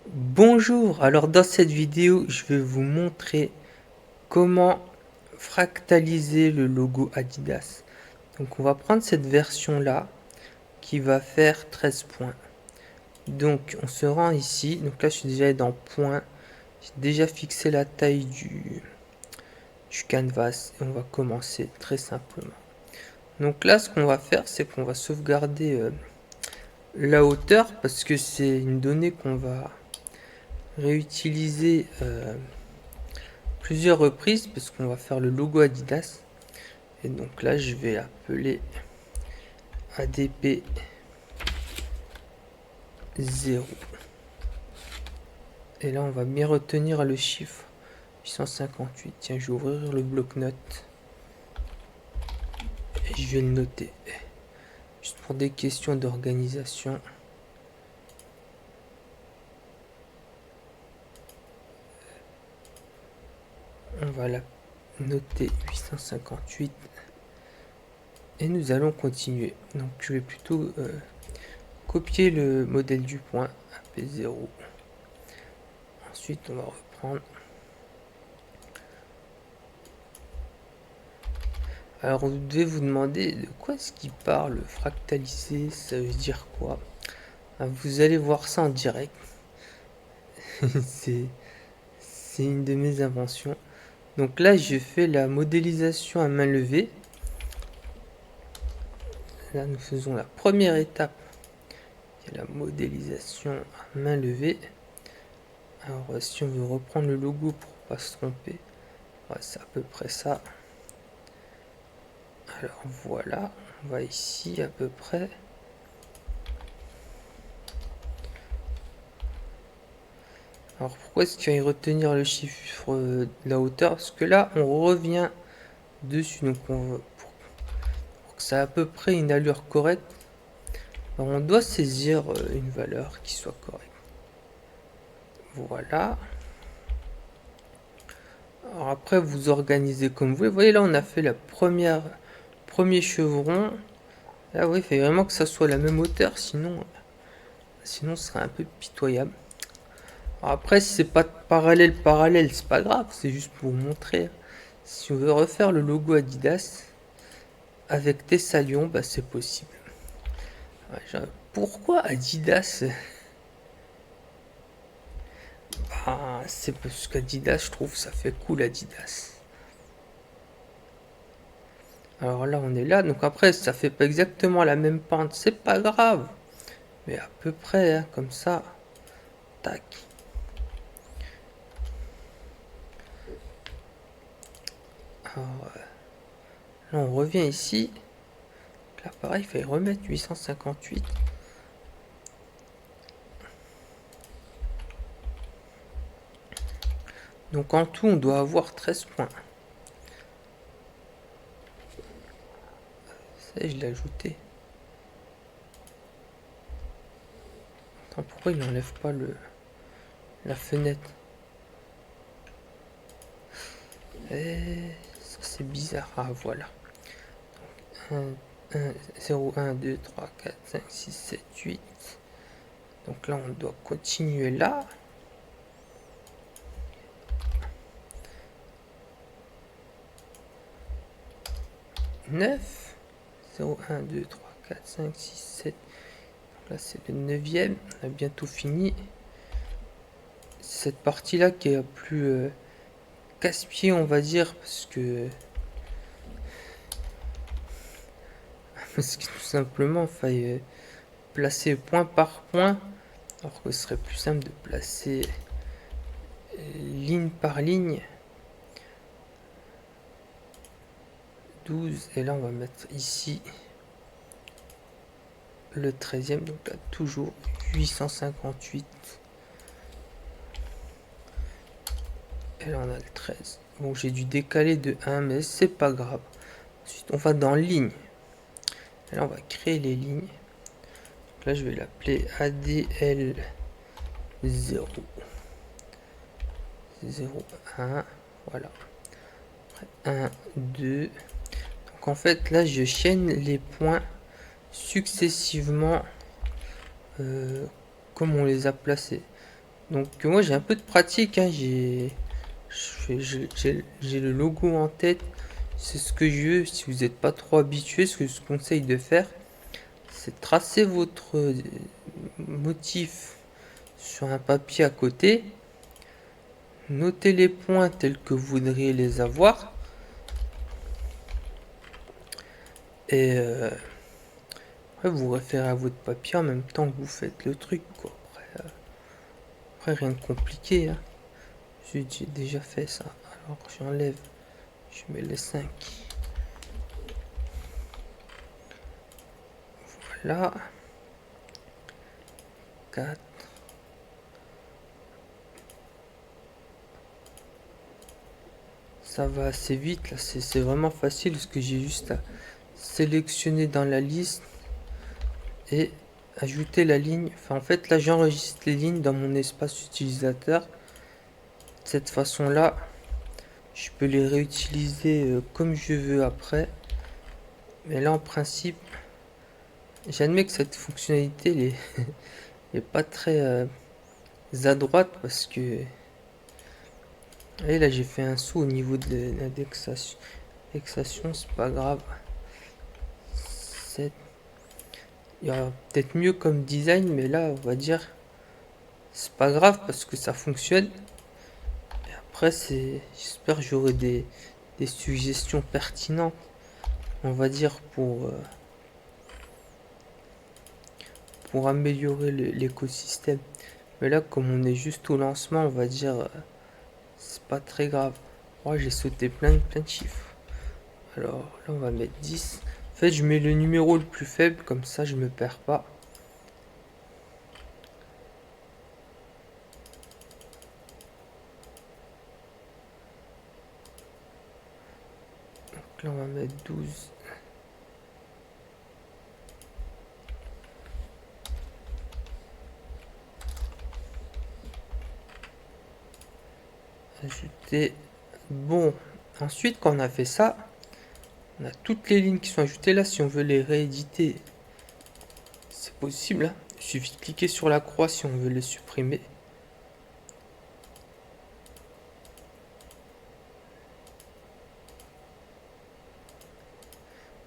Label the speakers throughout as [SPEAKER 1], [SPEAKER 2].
[SPEAKER 1] Bonjour, alors dans cette vidéo, je vais vous montrer comment fractaliser le logo Adidas. Donc on va prendre cette version là qui va faire 13 points. Donc on se rend ici, donc là je suis déjà dans points, j'ai déjà fixé la taille du canvas et on va commencer très simplement. Donc là ce qu'on va faire, c'est qu'on va sauvegarder la hauteur parce que c'est une donnée qu'on va réutiliser plusieurs reprises parce qu'on va faire le logo Adidas. Et donc là je vais appeler ADP 0 et là on va bien retenir le chiffre 858. Tiens, je vais ouvrir le bloc-notes et je vais le noter juste pour des questions d'organisation. On va la noter 858 et nous allons continuer. Donc je vais plutôt copier le modèle du point AP0. Ensuite on va reprendre. Alors vous devez vous demander de quoi est-ce qu'il parle, fractaliser, ça veut dire quoi? Vous allez voir ça en direct. c'est une de mes inventions. Donc là je fais la modélisation à main levée. Là nous faisons la première étape, qui est la modélisation à main levée. Alors si on veut reprendre le logo pour pas se tromper, ouais, c'est à peu près ça. Alors voilà, on va ici à peu près. Alors pourquoi est-ce qu'il va retenir le chiffre de la hauteur? Parce que là on revient dessus, donc pour que ça ait à peu près une allure correcte, on doit saisir une valeur qui soit correcte. Voilà. Alors après vous organisez comme vous voulez. Vous voyez là on a fait la premier chevron. Là oui, il fait vraiment que ça soit la même hauteur, sinon ce serait un peu pitoyable. Alors après si c'est pas parallèle, c'est pas grave, c'est juste pour vous montrer. Si on veut refaire le logo Adidas avec Thessalion, bah c'est possible. Pourquoi Adidas? Bah, c'est parce qu'Adidas, je trouve, ça fait cool Adidas. Alors là, on est là. Donc après, ça fait pas exactement la même pente. C'est pas grave. Mais à peu près, hein, comme ça. Tac. Alors, là, on revient ici. Là, pareil, il fallait remettre 858. Donc en tout, on doit avoir 13 points. Ça, je l'ai ajouté. Attends, pourquoi il n'enlève pas la fenêtre? Ça, c'est bizarre. Ah, voilà. 0, 1, 2, 3, 4, 5, 6, 7, 8. Donc là, on doit continuer là. Neuf. 0, 1, 2, 3, 4, 5, 6, 7. Donc là, c'est le 9e. On a bientôt fini. Cette partie-là qui est la plus casse-pied, on va dire, parce que tout simplement, il fallait placer point par point, alors que ce serait plus simple de placer ligne par ligne. 12, et là on va mettre ici le 13e, donc là toujours 858. Et là on a le 13. Bon, j'ai dû décaler de 1, mais c'est pas grave. Ensuite on va dans ligne. Et là on va créer les lignes. Donc là je vais l'appeler ADL 0. 0, 1, voilà. Après 1, 2. Donc en fait là je chaîne les points successivement comme on les a placés. Donc moi j'ai un peu de pratique, hein, j'ai le logo en tête, c'est ce que je veux. Si vous n'êtes pas trop habitué, ce que je vous conseille de faire, c'est tracer votre motif sur un papier à côté, notez les points tels que vous voudriez les avoir, et après vous référez à votre papier en même temps que vous faites le truc, quoi. Après rien de compliqué, hein. J'ai déjà fait ça. Alors j'enlève, je mets les 5. Voilà. 4. Ça va assez vite là, c'est vraiment facile parce que j'ai juste à sélectionner dans la liste et ajouter la ligne. Enfin en fait là j'enregistre les lignes dans mon espace utilisateur. De cette façon là, je peux les réutiliser comme je veux après. Mais là en principe, j'admets que cette fonctionnalité elle est pas très à droite parce que et là j'ai fait un saut au niveau de l'indexation. L'indexation c'est pas grave. Il y aura peut-être mieux comme design, mais là on va dire c'est pas grave parce que ça fonctionne. Et après j'espère que j'aurai des suggestions pertinentes, on va dire pour améliorer l'écosystème. Mais là comme on est juste au lancement, on va dire c'est pas très grave. Moi j'ai sauté plein de chiffres. Alors là on va mettre 10. En fait je mets le numéro le plus faible, comme ça je me perds pas. Donc là on va mettre 12. Ajouter. Bon, ensuite quand on a fait ça, on a toutes les lignes qui sont ajoutées là. Si on veut les rééditer, c'est possible, hein. Il suffit de cliquer sur la croix si on veut les supprimer.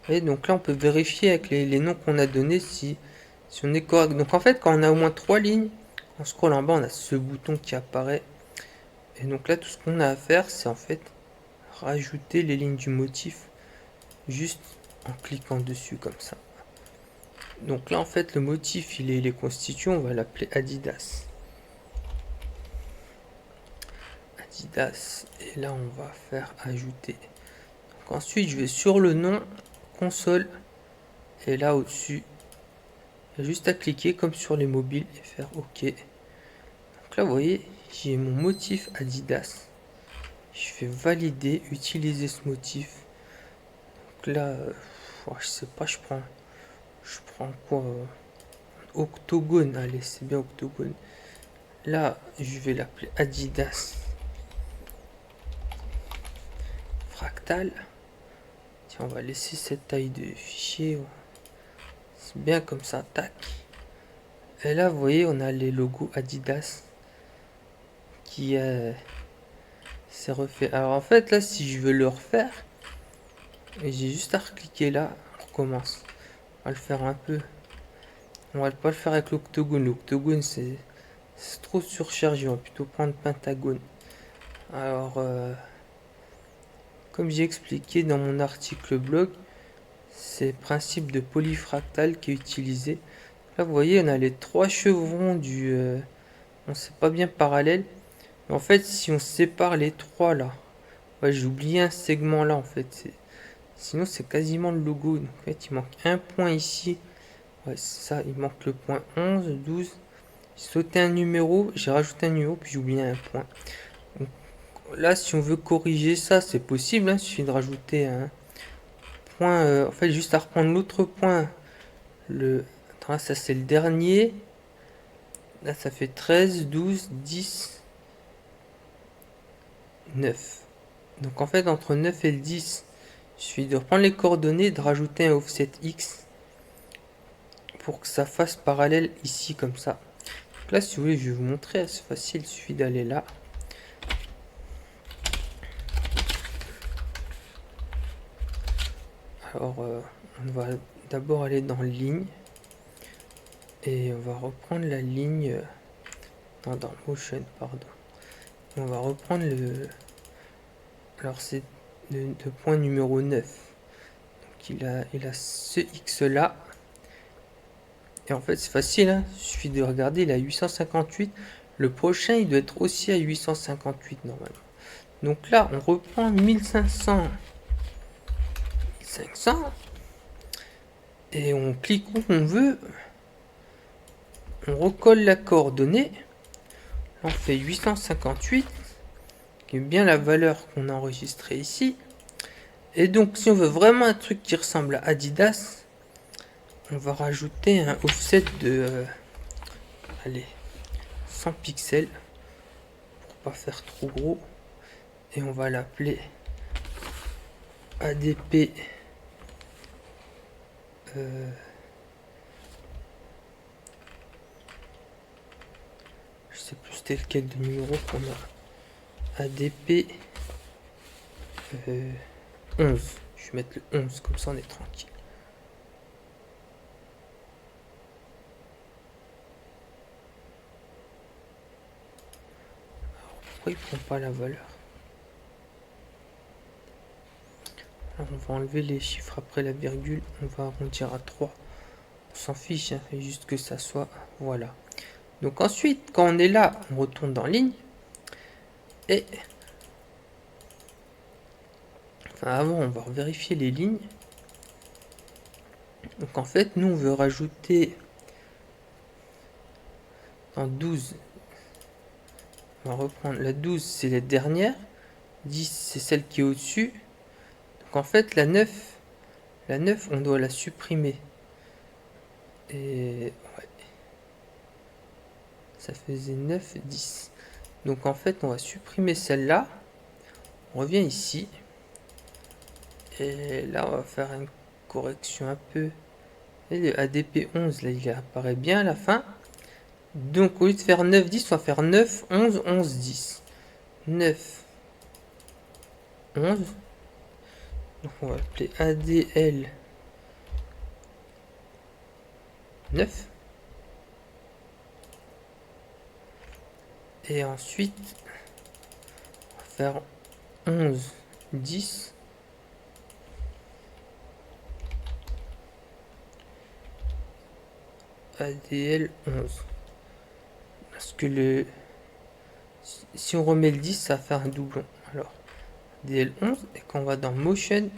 [SPEAKER 1] Et donc là on peut vérifier avec les noms qu'on a donnés si on est correct. Donc en fait quand on a au moins 3 lignes, on scrolle en bas, on a ce bouton qui apparaît. Et donc là tout ce qu'on a à faire, c'est en fait rajouter les lignes du motif juste en cliquant dessus comme ça. Donc là en fait le motif il est constitué, on va l'appeler Adidas. Adidas, et là on va faire ajouter. Donc ensuite je vais sur le nom console, et là au dessus juste à cliquer comme sur les mobiles et faire OK. Donc là vous voyez j'ai mon motif Adidas, je fais valider, utiliser ce motif. Donc là je sais pas, je prends quoi, octogone, allez c'est bien octogone. Là je vais l'appeler Adidas fractal. Tiens, on va laisser cette taille de fichier, c'est bien comme ça, tac. Et là vous voyez on a les logos Adidas qui s'est refait. Alors en fait là si je veux le refaire, et j'ai juste à recliquer là, on recommence. On va le faire un peu, on va pas le faire avec l'octogone. L'octogone c'est trop surchargé, on va plutôt prendre pentagone. Alors comme j'ai expliqué dans mon article blog, c'est le principe de polyfractal qui est utilisé. Là vous voyez on a les 3 chevrons du on sait pas bien parallèle, mais en fait si on sépare les 3 là, ouais, j'ai oublié un segment là en fait, sinon c'est quasiment le logo. Donc, en fait il manque un point ici, ouais c'est ça, il manque le point 11, 12. J'ai sauté un numéro, j'ai rajouté un numéro puis j'ai oublié un point. Donc, là si on veut corriger ça c'est possible, hein, il suffit de rajouter un point, en fait juste à reprendre l'autre point. Attends, ça c'est le dernier. Là ça fait 13, 12, 10, 9. Donc en fait entre 9 et le 10, il suffit de reprendre les coordonnées et de rajouter un offset X pour que ça fasse parallèle ici comme ça. Donc là, si vous voulez, je vais vous montrer, c'est facile, il suffit d'aller là. Alors, on va d'abord aller dans ligne. Et on va reprendre la ligne... non, dans Motion, pardon. Et on va reprendre le... Alors, c'est le point numéro 9. Donc, il a ce X là. Et en fait, c'est facile, hein. Il suffit de regarder, il a 858. Le prochain, il doit être aussi à 858 normalement. Donc là, on reprend 1500. 1500. Et on clique où on veut. On recolle la coordonnée. On fait 858. Qui est bien la valeur qu'on a enregistrée ici. Et donc, si on veut vraiment un truc qui ressemble à Adidas, on va rajouter un offset de... allez, 100 pixels. Pour pas faire trop gros. Et on va l'appeler ADP. Je sais plus c'était lequel de numéro qu'on a. ADP 11. Je vais mettre le 11, comme ça on est tranquille. Alors, pourquoi il prend pas la valeur? Alors, on va enlever les chiffres après la virgule. On va arrondir à 3. On s'en fiche, hein, juste que ça soit... Voilà. Donc ensuite, quand on est là, on retourne dans ligne. Et... enfin, avant, on va vérifier les lignes. Donc en fait, nous, on veut rajouter... dans 12... on va reprendre la 12, c'est la dernière. 10, c'est celle qui est au-dessus. Donc en fait, la 9, on doit la supprimer. Et ouais. Ça faisait 9, 10. Donc en fait, on va supprimer celle-là. On revient ici. Et là, on va faire une correction un peu. Et le ADP 11, là, il apparaît bien à la fin. Donc au lieu de faire 9, 10, on va faire 9, 11, 11, 10. 9, 11. Donc on va appeler ADL 9. Et ensuite, on va faire 11, 10. ADL 11. Parce que le... si on remet le 10, ça va faire un doublon. Alors, ADL 11. Et quand on va dans Motion,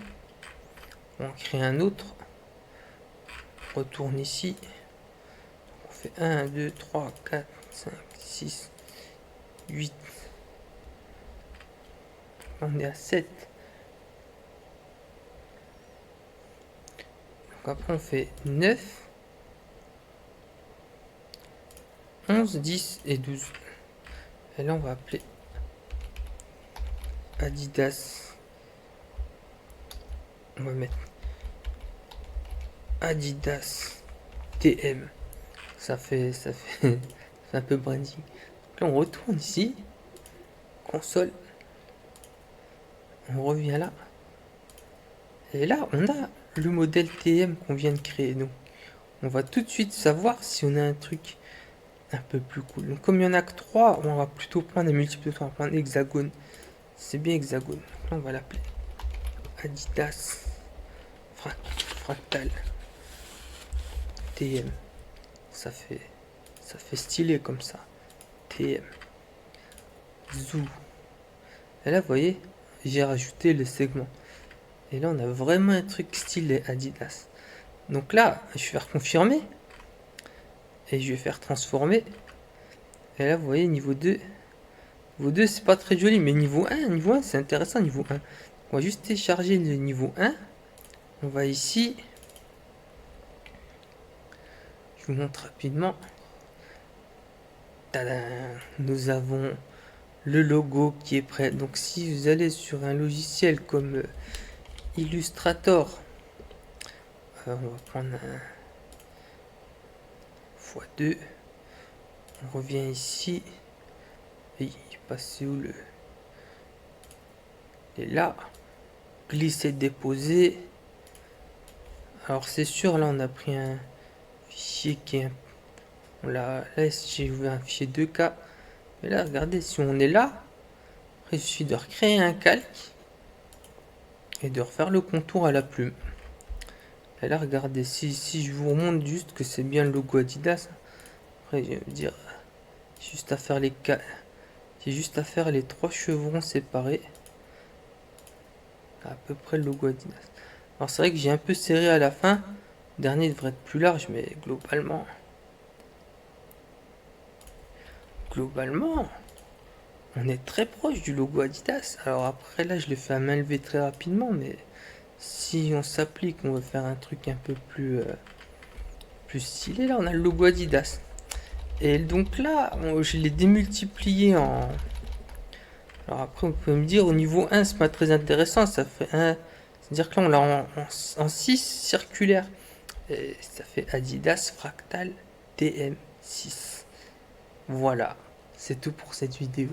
[SPEAKER 1] on crée un autre. On retourne ici. On fait 1, 2, 3, 4, 5, 6, 8. On est à 7. Donc après on fait 9, 11, 10 et 12. Et là on va appeler Adidas. On va mettre Adidas TM. Ça fait un peu branding. Donc là on retourne ici. Console. On revient là. Et là on a le modèle TM qu'on vient de créer. Donc on va tout de suite savoir si on a un truc un peu plus cool. Donc comme il y en a que 3, on va plutôt prendre un multiple, on va prendre hexagone. C'est bien hexagone. Donc là on va l'appeler Adidas Fractal TM. Ça fait stylé comme ça. TM. Zoo. Et là vous voyez, j'ai rajouté le segment. Et là on a vraiment un truc stylé Adidas. Donc là, je vais faire confirmer. Et je vais faire transformer. Et là vous voyez niveau 2. Niveau 2 c'est pas très joli, mais niveau 1 c'est intéressant niveau 1. On va juste télécharger le niveau 1. On va ici. Je vous montre rapidement. Tadam! Nous avons le logo qui est prêt. Donc si vous allez sur un logiciel comme Illustrator, on va prendre un x2. On revient ici. Et il est passé où le... Et là, glisser, déposer. Alors c'est sûr, là on a pris un fichier qui est... Là, j'ai ouvert un fichier 2K. Mais là, regardez, si on est là, après, il suffit de recréer un calque et de refaire le contour à la plume. Et là, regardez, si je vous remonte juste que c'est bien le logo Adidas, après, je vais me dire, juste à faire j'ai juste à faire les 3 chevrons séparés. À peu près le logo Adidas. Alors, c'est vrai que j'ai un peu serré à la fin. Le dernier devrait être plus large, mais globalement, on est très proche du logo Adidas. Alors après, là, je l'ai fait à main levée très rapidement, mais si on s'applique, on veut faire un truc un peu plus stylé. Là, on a le logo Adidas. Et donc là, je l'ai démultiplié en... Alors après, vous pouvez me dire, au niveau 1, c'est pas très intéressant. Ça fait 1... C'est-à-dire que là, on l'a en 6 circulaire. Et ça fait Adidas Fractal DM6. Voilà, c'est tout pour cette vidéo.